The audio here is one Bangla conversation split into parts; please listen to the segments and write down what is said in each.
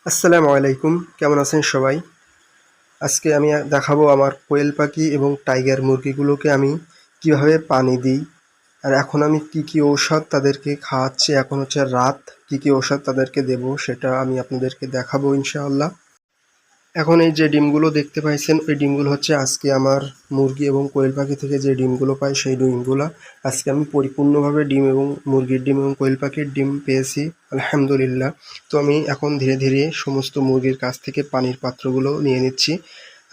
আসসালামু আলাইকুম, কেমন আছেন সবাই? আজকে আমি দেখাবো আমার কোয়েল পাখি এবং টাইগার মুরগিগুলোকে আমি কিভাবে পানি দিই। আর এখন আমি কি কি ঔষধ তাদেরকে খাওয়াচ্ছি, এখন হচ্ছে রাত, কি কি ঔষধ তাদেরকে দেব সেটা আমি আপনাদেরকে দেখাবো ইনশাআল্লাহ। এখন এই যে ডিমগুলো দেখতে পাইছেন, ওই ডিমগুলো হচ্ছে আজকে আমার মুরগি এবং কোয়েল পাখি থেকে যে ডিমগুলো পাই সেই ডিমগুলো। আজকে আমি পরিপূর্ণভাবে ডিম এবং মুরগির ডিম এবং কোয়েল পাখির ডিম পেয়েছি, আলহামদুলিল্লাহ। তো আমি এখন ধীরে ধীরে সমস্ত মুরগির কাছ থেকে পানির পাত্রগুলো নিয়ে নিচ্ছি।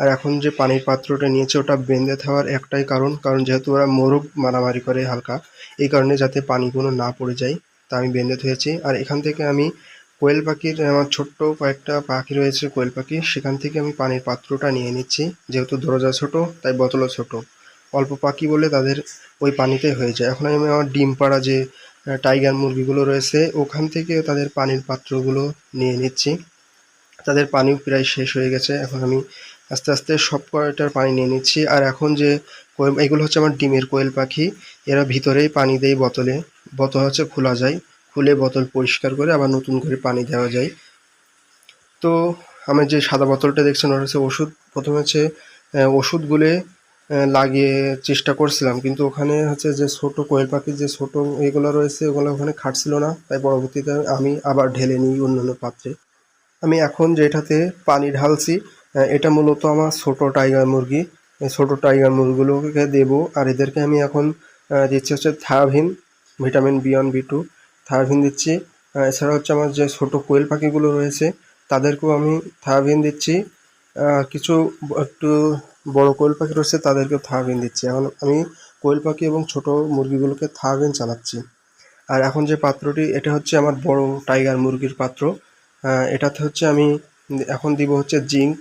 আর এখন যে পানির পাত্রটা নিয়েছে ওটা বেঁধে থাকার একটাই কারণ যেহেতু ওরা মোরগ মারামারি করে হালকা, এই কারণে যাতে পানিগুলো না পড়ে যায় তা আমি বেঁধে থুয়েছি। আর এখান থেকে আমি কোয়েল পাখির আমার ছোট্ট কয়েকটা পাখি রয়েছে কোয়েল পাখি, সেখান থেকে আমি পানির পাত্রটা নিয়ে নিচ্ছি। যেহেতু দরজা ছোট তাই বোতলও ছোট, অল্প পাখি বলে তাদের ওই পানিতে হয়ে যায়। এখন আমি আমার ডিম পাড়া যে টাইগার মুরগিগুলো রয়েছে ওখান থেকে তাদের পানির পাত্রগুলো নিয়ে নিচ্ছি। তাদের পানিও প্রায় শেষ হয়ে গেছে, এখন আমি আস্তে আস্তে সব কয়টার পানি নিয়ে নিচ্ছি। আর এখন যে এগুলো হচ্ছে আমার ডিমের কোয়েল পাখি, এরা ভিতরেই পানি দেয় বোতলে। বোতল হচ্ছে খোলা যায়, খুলে বোতল পরিষ্কার করে আবার নতুন করে পানি দেওয়া যায়। তো আমার যে সাদা বোতলটা দেখছেন ওটা হচ্ছে ওষুধ। প্রথমে হচ্ছে ওষুধ গুলে লাগিয়ে চেষ্টা করছিলাম, কিন্তু ওখানে হচ্ছে যে ছোট কোয়েল পাখির যে ছোট এগুলো রয়েছে ওগুলো ওখানে খাটছিল না, তাই পরবর্তীতে আমি আবার ঢেলে নিই অন্যান্য পাত্রে। আমি এখন যেটাতে পানি ঢালছি এটা মূলত আমার ছোট টাইগার মুরগি। এই ছোট টাইগার মুরগিগুলোকে দেবো। আর এদেরকে আমি এখন দিচ্ছি হচ্ছে থায়াবিন, ভিটামিন বি1 বি2 থায়াবিন দিচ্ছি। এছাড়া হচ্ছে আমার যে ছোট কোয়েল পাখিগুলো রয়েছে তাদেরকেও আমি থায়াবিন দিচ্ছি। কিছু একটু বড় কোয়েল পাখি রয়েছে তাদেরকেও থায়াবিন দিচ্ছি। এখন আমি কোয়েল পাখি এবং ছোট মুরগিগুলোকে থায়াবিন চালাচ্ছি। আর এখন যে পাত্রটি এটা হচ্ছে আমার বড় টাইগার মুরগির পাত্র। এটাতে হচ্ছে আমি এখন দিব হচ্ছে জিঙ্ক।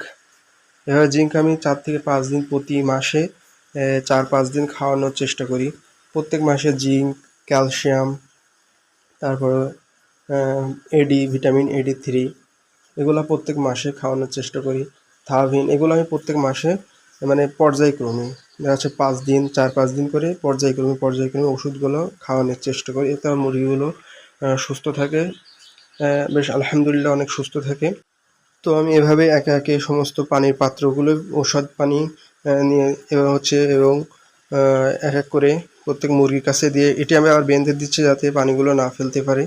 এভাবে জিঙ্ক আমি 4 থেকে 5 দিন প্রতি মাসে 4-5 দিন খাওয়ানোর চেষ্টা করি। প্রত্যেক মাসে জিঙ্ক, ক্যালসিয়াম, তারপর এডি, ভিটামিন এডি3 এগুলো প্রত্যেক মাসে খাওয়ানোর চেষ্টা করি। থায়াবিন এগুলো আমি প্রত্যেক মাসে মানে পর্যায়ক্রমে দেখা যাচ্ছে 5 দিন 4-5 দিন করে পর্যায়ক্রমে ওষুধগুলো খাওয়ানোর চেষ্টা করি। এতে আমার মুরগিগুলো সুস্থ থাকে, বেশ আলহামদুলিল্লাহ অনেক সুস্থ থাকে। তো আমি এভাবে একে একে সমস্ত পানির পাত্রগুলো ওষুধ পানি নিয়ে এবং এক এক করে প্রত্যেক মুরগির কাছে দিয়ে এটি আমি আবার বেঁধে দিচ্ছি যাতে পানিগুলো না ফেলতে পারে।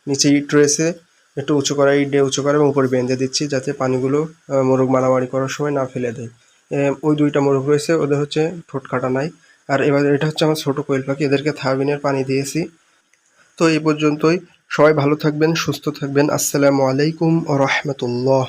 নিচে ইট রয়েছে, একটু উঁচু করা ইট দিয়ে উঁচু করা এবং উপরে বেঁধে দিচ্ছি যাতে পানিগুলো মোরগ মারামারি করার সময় না ফেলে দেয়। ওই 2টা মোরগ রয়েছে, ওদের হচ্ছে ঠোঁট কাটা নাই। আর এবার এটা হচ্ছে আমার ছোট কোয়েল পাখি, এদেরকে থায়াবিনের পানি দিয়েছি। তো এই পর্যন্তই। সবাই ভালো থাকবেন, সুস্থ থাকবেন। আসসালামু আলাইকুম ওয়া রাহমাতুল্লাহ।